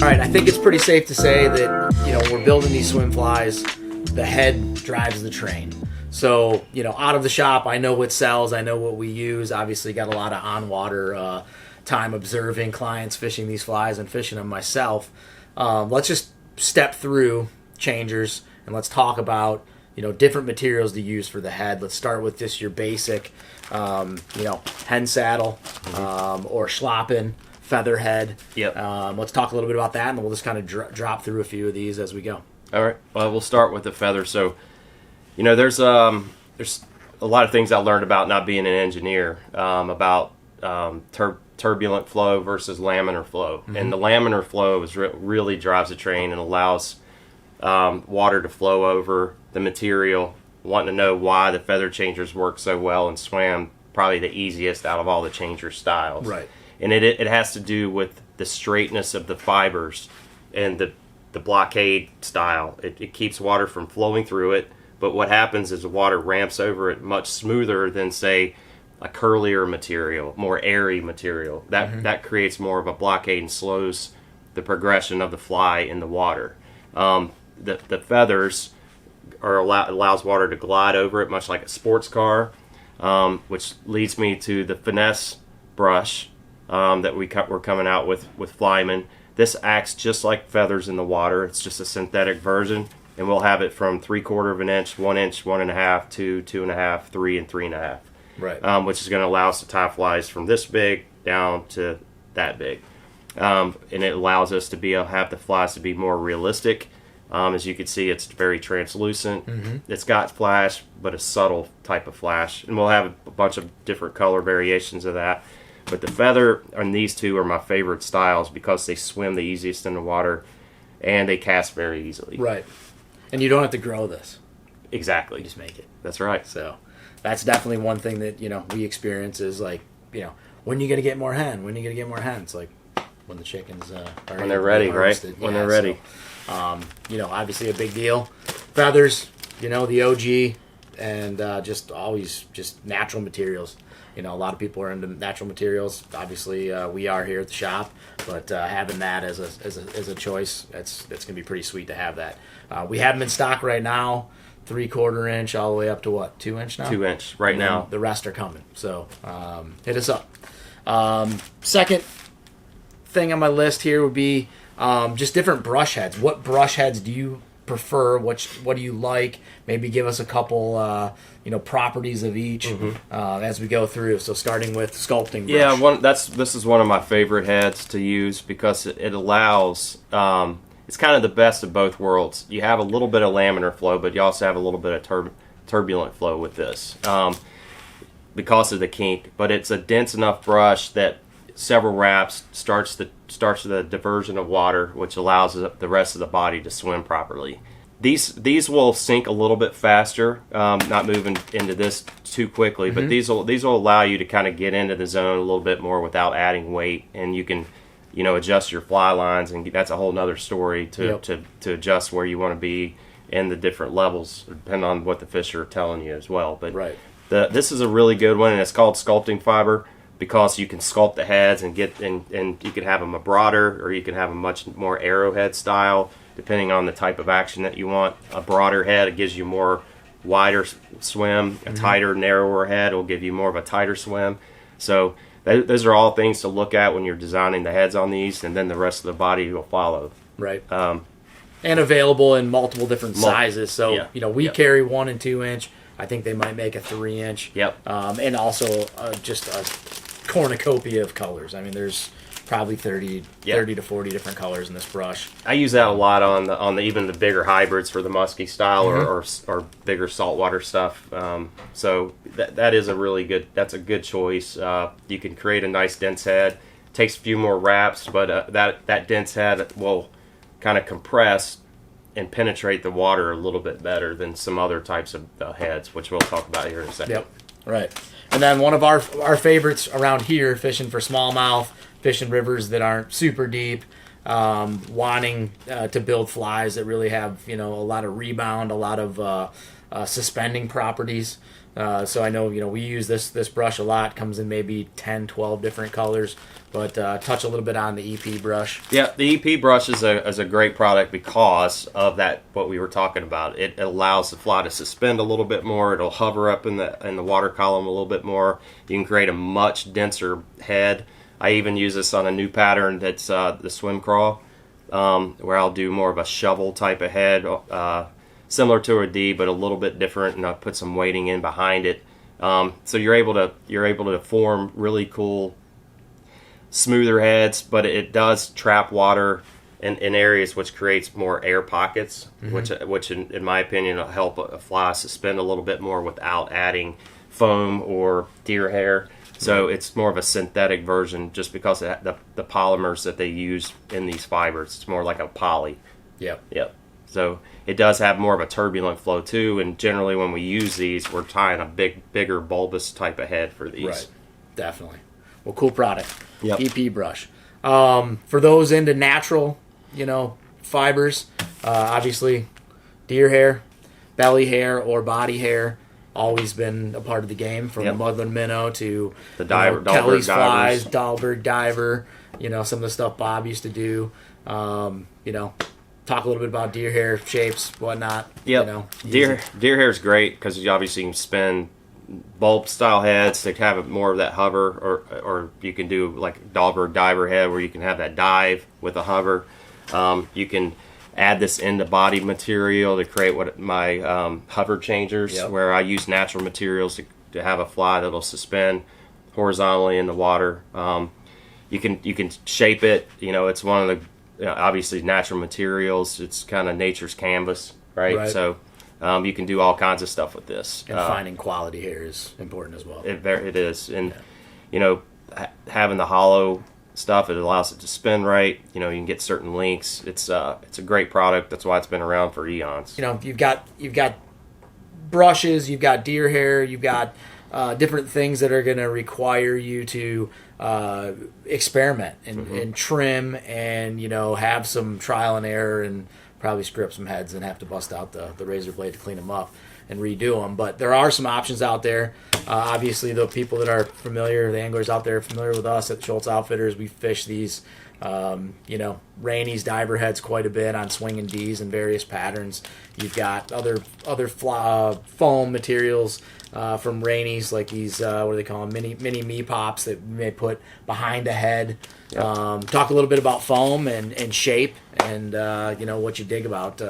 All right, I think it's pretty safe to say that, we're building these swim flies. The head drives the train. So, out of the shop, I know what sells. I know what we use. Obviously, got a lot of on-water time observing clients fishing these flies and fishing them myself. Let's just step through changers and let's talk about, different materials to use for the head. Let's start with just your basic, hen saddle or schlappen. Feather head. Yep. Let's talk a little bit about that, and we'll just kind of drop through a few of these as we go. All right. Well, we'll start with the feather. So, there's a lot of things I learned about not being an engineer about turbulent flow versus laminar flow, and the laminar flow really drives the train and allows water to flow over the material. Wanting to know why the feather changers work so well and swam probably the easiest out of all the changer styles. Right. And it has to do with the straightness of the fibers and the blockade style. It keeps water from flowing through it, but what happens is the water ramps over it much smoother than, say, a curlier material, more airy material. That creates more of a blockade and slows the progression of the fly in the water. The feathers allows water to glide over it, much like a sports car, which leads me to the finesse brush that we're coming out with Flyman. This acts just like feathers in the water. It's just a synthetic version, and we'll have it from 3/4 of an inch, 1 inch, 1.5, 2, 2.5, 3, and 3.5. Right. Which is going to allow us to tie flies from this big down to that big, and it allows us to have the flies to be more realistic. As you can see, it's very translucent. It's got flash, but a subtle type of flash, and we'll have a bunch of different color variations of that. But the feather and these two are my favorite styles because they swim the easiest in the water and they cast very easily. Right. And you don't have to grow this. Exactly. You just make it. That's right. So that's definitely one thing that, we experience is like, when are you going to get more hen? When are you going to get more hen? It's like when the chickens are when they're ready, right? When they're ready. So, obviously a big deal. Feathers, the OG, and just always just natural materials. A lot of people are into natural materials. Obviously, we are here at the shop, but having that as a choice, that's going to be pretty sweet to have that. We have them in stock right now, 3/4 inch all the way up to what, 2 inch now? 2 inch right now. The rest are coming, so hit us up. Second thing on my list here would be just different brush heads. What brush heads do you prefer? What do you like? Maybe give us a couple properties of each as we go through. So starting with sculpting brush. Yeah, this is one of my favorite heads to use because it allows it's kind of the best of both worlds. You have a little bit of laminar flow, but you also have a little bit of turbulent flow with this because of the kink. But it's a dense enough brush that several wraps starts the diversion of water, which allows the rest of the body to swim properly. These will sink a little bit faster, not moving into this too quickly, but these will allow you to kind of get into the zone a little bit more without adding weight, and you can adjust your fly lines, and that's a whole nother story to adjust where you want to be in the different levels, depending on what the fish are telling you as well. But this is a really good one, and it's called sculpting fiber because you can sculpt the heads and you can have them a broader, or you can have a much more arrowhead style, depending on the type of action that you want. A broader head, it gives you more wider swim. A tighter, narrower head will give you more of a tighter swim. So those are all things to look at when you're designing the heads on these, and then the rest of the body will follow. Right. And available in multiple different sizes. So, we carry 1 and 2 inch. I think they might make a 3 inch. Yep. And also just a cornucopia of colors. I mean, there's probably 30 to 40 different colors in this brush. I use that a lot on the even the bigger hybrids for the musky style or bigger saltwater stuff. So that is that's a good choice. You can create a nice dense head. Takes a few more wraps, but that dense head will kind of compress and penetrate the water a little bit better than some other types of heads, which we'll talk about here in a second. Yep. Right. And then one of our favorites around here, fishing for smallmouth, fishing rivers that aren't super deep, wanting to build flies that really have a lot of rebound, a lot of suspending properties. So I know, we use this brush a lot. Comes in maybe 10, 12 different colors. But touch a little bit on the EP brush. Yeah, the EP brush is a great product because of that, what we were talking about. It allows the fly to suspend a little bit more. It'll hover up in the water column a little bit more. You can create a much denser head. I even use this on a new pattern that's the swim crawl, where I'll do more of a shovel type of head, similar to a D, but a little bit different, and I'll put some weighting in behind it. So you're able to form really cool, smoother heads, but it does trap water in areas, which creates more air pockets, which in my opinion will help a fly suspend a little bit more without adding foam or deer hair. So it's more of a synthetic version, just because of the polymers that they use in these fibers. It's more like a poly. Yep. So it does have more of a turbulent flow too, and generally when we use these, we're tying a bigger bulbous type of head for these. Right, definitely. Well, cool product. Yep. EP brush. For those into natural, fibers, obviously deer hair, belly hair, or body hair, always been a part of the game, from the Mudland minnow to the diver, Kelly's Dahlberg flies, divers. Dahlberg diver, some of the stuff Bob used to do. Talk a little bit about deer hair shapes, whatnot. Yep. Deer hair is great because you obviously can spin bulb style heads to have more of that hover, or you can do like Dahlberg diver head where you can have that dive with a hover. You can add this into body material to create what my hover changers, where I use natural materials to have a fly that'll suspend horizontally in the water. You can shape it. It's one of the obviously natural materials. It's kind of nature's canvas, right? So you can do all kinds of stuff with this. And finding quality hair is important as well. It is, and having the hollow stuff, it allows it to spin right. You can get certain lengths. It's a great product. That's why it's been around for eons. You've got brushes, you've got deer hair, you've got different things that are going to require you to experiment and trim and have some trial and error, and probably screw up some heads and have to bust out the razor blade to clean them up and redo them. But there are some options out there. Obviously, the people that are familiar, the anglers out there familiar with us at Schultz Outfitters, we fish these Rainey's diver heads quite a bit on swinging D's in various patterns. You've got other foam materials from Rainey's, like these what do they call them, mini me pops that you may put behind the head. Talk a little bit about foam and shape, and what you dig about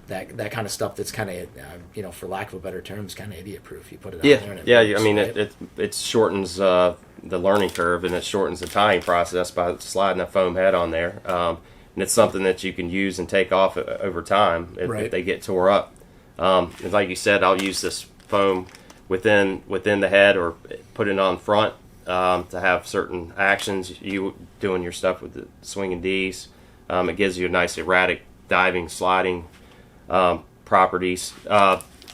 that kind of stuff. That's kind of for lack of a better term, is kind of idiot proof. You put it out there. And it works, right? It shortens the learning curve, and it shortens the tying process by sliding a foam head on there. And it's something that you can use and take off over time if they get tore up. And like you said, I'll use this foam within the head, or put it on front to have certain actions. You doing your stuff with the swinging D's, it gives you a nice erratic diving, sliding properties.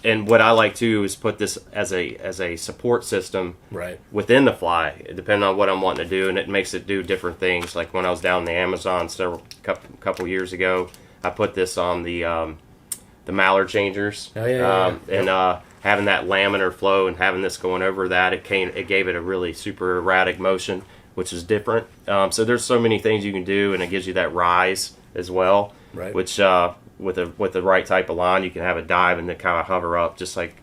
And what I like too is put this as a support system within the fly, depending on what I'm wanting to do, and it makes it do different things. Like when I was down in the Amazon couple years ago, I put this on the mallard changers, and having that laminar flow and having this going over that, it gave it a really super erratic motion, which is different. So there's so many things you can do, and it gives you that rise as well, which with the right type of line, you can have a dive and then kind of hover up, just like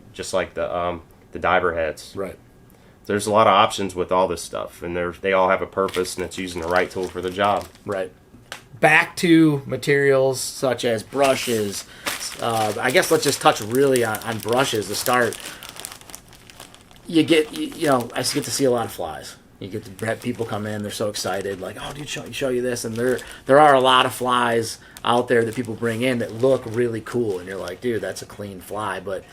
the diver heads. Right. There's a lot of options with all this stuff, and they all have a purpose, and it's using the right tool for the job. Right. Back to materials such as brushes. I guess let's just touch really on brushes to start. I get to see a lot of flies. You get to have people come in, they're so excited, like, oh, dude, show you this. And there are a lot of flies out there that people bring in that look really cool, and you're like, dude, that's a clean fly. But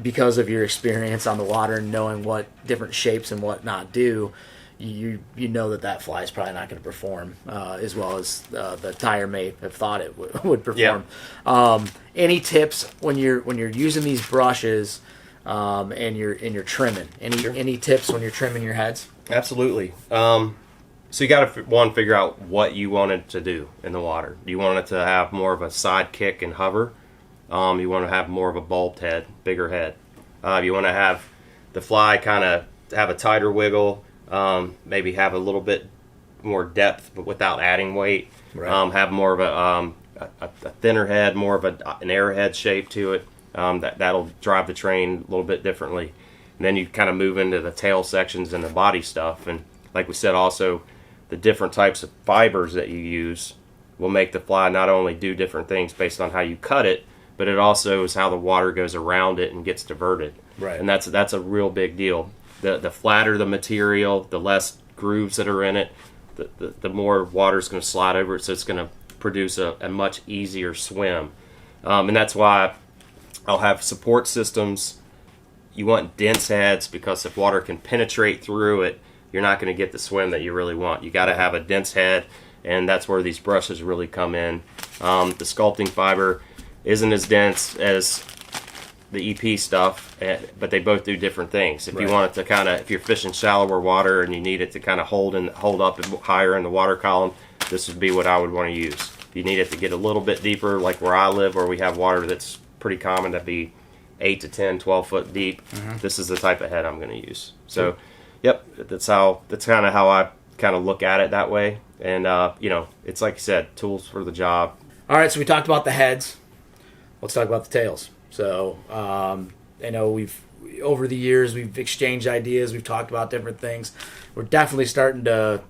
because of your experience on the water and knowing what different shapes and whatnot do, you know that fly is probably not going to perform as well as the tire may have thought it would perform. Any tips when you're using these brushes and you're trimming? Any tips when you're trimming your heads? Absolutely. So you got to figure out what you want it to do in the water. Do you want it to have more of a side kick and hover, You want to have more of a bulbed head, bigger head. You want to have the fly kind of have a tighter wiggle, maybe have a little bit more depth, but without adding weight. Right. Have more of a thinner head, more of an arrowhead shape to it. That'll drive the train a little bit differently. And then you kind of move into the tail sections and the body stuff. And like we said, also the different types of fibers that you use will make the fly not only do different things based on how you cut it, but it also is how the water goes around it and gets diverted. Right. And that's a real big deal. The flatter the material, the less grooves that are in it, the more water is going to slide over it, so it's going to produce a much easier swim. And that's why I'll have support systems. You want dense heads because if water can penetrate through it, you're not going to get the swim that you really want. You got to have a dense head, and that's where these brushes really come in. The sculpting fiber isn't as dense as the EP stuff, but they both do different things. If you want it to kind of, if you're fishing shallower water and you need it to kind of hold up higher in the water column, this would be what I would want to use. If you need it to get a little bit deeper, like where I live, where we have water that's pretty common to be 8 to 10, 12 foot deep, this is the type of head I'm going to use. So, yep, that's kind of how I kind of look at it that way. And, it's like you said, tools for the job. All right, so we talked about the heads. Let's talk about the tails. So, I know over the years, we've exchanged ideas. We've talked about different things. We're definitely starting to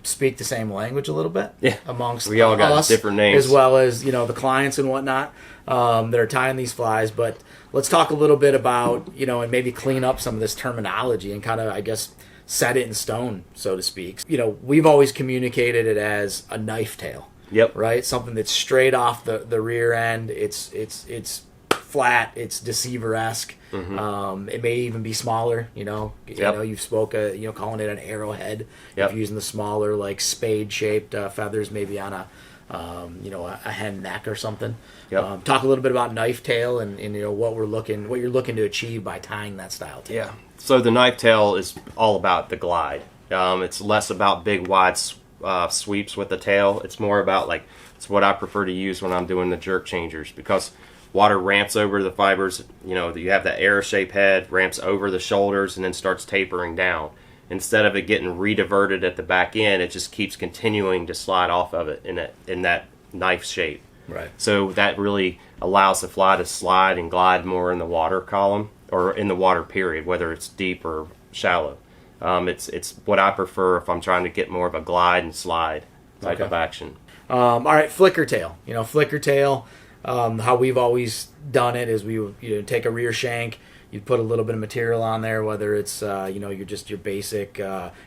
speak the same language a little bit. Yeah, amongst we all got us, different names, as well as the clients and whatnot that are tying these flies. But let's talk a little bit about and maybe clean up some of this terminology and kind of, I guess, set it in stone, so to speak. We've always communicated it as a knife tail. Yep. Right. Something that's straight off the rear end. It's flat. It's deceiver-esque. It may even be smaller. You've spoke calling it an arrowhead. Yep. If you're using the smaller, like spade-shaped feathers, maybe on a hen neck or something. Yep. Talk a little bit about knife tail and what you're looking to achieve by tying that style tail. Yeah. So the knife tail is all about the glide. It's less about big wide sweeps with the tail. It's more about it's what I prefer to use when I'm doing the jerk changers, because water ramps over the fibers. You have that arrow-shaped head, ramps over the shoulders, and then starts tapering down. Instead of it getting rediverted at the back end, it just keeps continuing to slide off of it in that knife shape. Right. So that really allows the fly to slide and glide more in the water column or in the water period, whether it's deep or shallow. It's what I prefer if I'm trying to get more of a glide and slide type of action. All right, flicker tail. Flicker tail. How we've always done it is we would take a rear shank, you'd put a little bit of material on there, whether it's your basic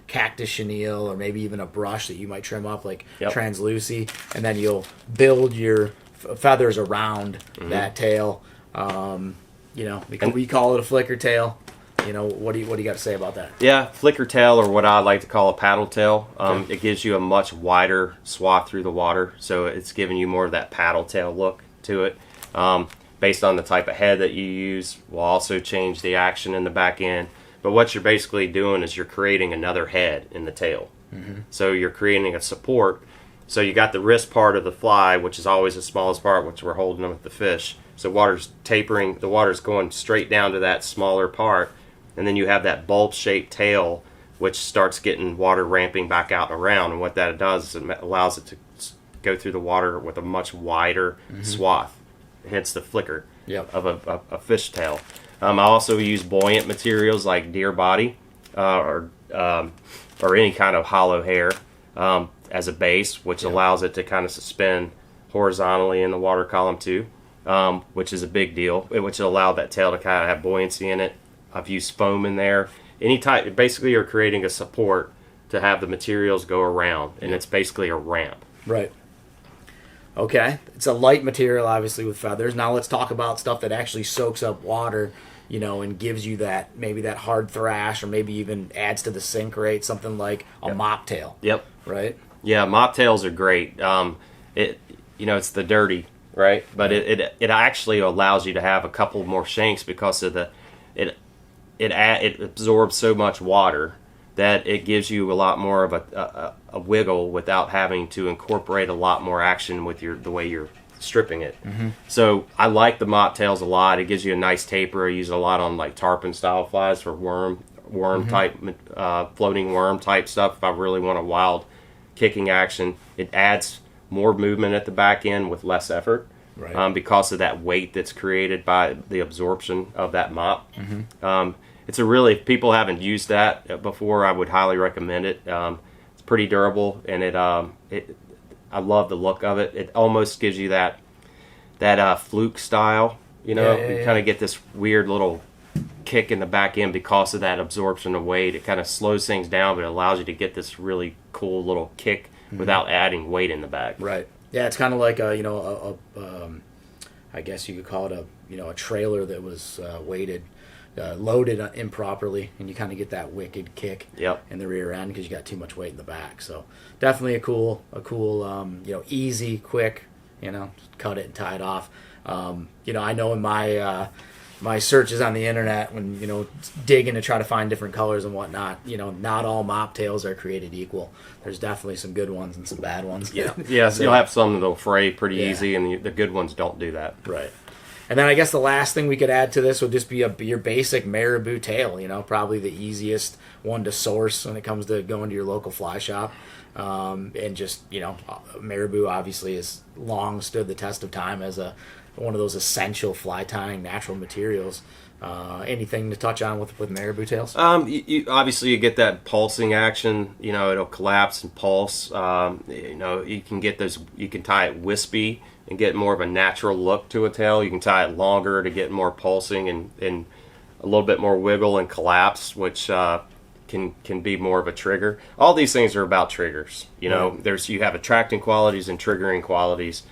cactus chenille or maybe even a brush that you might trim up like translucy, and then you'll build your feathers around that tail. We call it a flicker tail. What do you got to say about that? Yeah, flicker tail, or what I like to call a paddle tail. It gives you a much wider swath through the water, so it's giving you more of that paddle tail look to it. Based on the type of head that you use, will also change the action in the back end. But what you're basically doing is you're creating another head in the tail. So you're creating a support. So you got the wrist part of the fly, which is always the smallest part, which we're holding with the fish. So water's tapering, the water's going straight down to that smaller part. And then you have that bulb-shaped tail, which starts getting water ramping back out and around. And what that does is it allows it to go through the water with a much wider swath, hence the flicker of a fish tail. I also use buoyant materials like deer body or any kind of hollow hair as a base, which allows it to kind of suspend horizontally in the water column too, which is a big deal, which will allow that tail to kind of have buoyancy in it. I've used foam in there. Basically you're creating a support to have the materials go around, and it's basically a ramp. Right. Okay. It's a light material, obviously, with feathers. Now let's talk about stuff that actually soaks up water, and gives you maybe that hard thrash, or maybe even adds to the sink rate, something like a mop tail. Yep. Right? Yeah, mop tails are great. It's the dirty, right? But it actually allows you to have a couple more shanks because of it absorbs so much water that it gives you a lot more of a wiggle without having to incorporate a lot more action with the way you're stripping it. So I like the mop tails a lot. It gives you a nice taper. I use it a lot on like tarpon style flies for worm type, floating worm type stuff. If I really want a wild kicking action, it adds more movement at the back end with less effort. Right. Because of that weight that's created by the absorption of that mop. It's a really, if people haven't used that before, I would highly recommend it. It's pretty durable, and I love the look of it. It almost gives you that fluke style. You kind of get this weird little kick in the back end because of that absorption of weight. It kind of slows things down, but it allows you to get this really cool little kick without adding weight in the back. Right. Yeah, it's kind of like I guess you could call it a trailer that was weighted, loaded improperly, and you kind of get that wicked kick in the rear end because you got too much weight in the back. So definitely a cool, easy, quick, cut it and tie it off. I know in my searches on the internet when digging to try to find different colors and whatnot, not all mop tails are created equal. There's definitely some good ones and some bad ones. So you'll have some that'll fray pretty easy, and the good ones don't do that. Right. And then I guess the last thing we could add to this would just be your basic marabou tail. Probably the easiest one to source when it comes to going to your local fly shop. And just marabou obviously has long stood the test of time as one of those essential fly tying natural materials. Anything to touch on with marabou tails? You obviously you get that pulsing action. It'll collapse and pulse. You can get those. You can tie it wispy and get more of a natural look to a tail. You can tie it longer to get more pulsing and a little bit more wiggle and collapse, which can be more of a trigger. All these things are about triggers. You have attracting qualities and triggering qualities.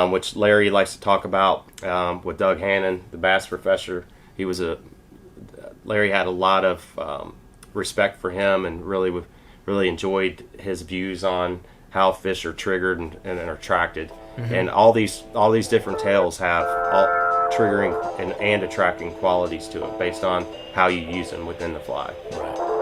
Which Larry likes to talk about with Doug Hannon, the bass professor. Larry had a lot of respect for him and really enjoyed his views on how fish are triggered and are attracted. And all these different tails have all triggering and attracting qualities to it based on how you use them within the fly. Right.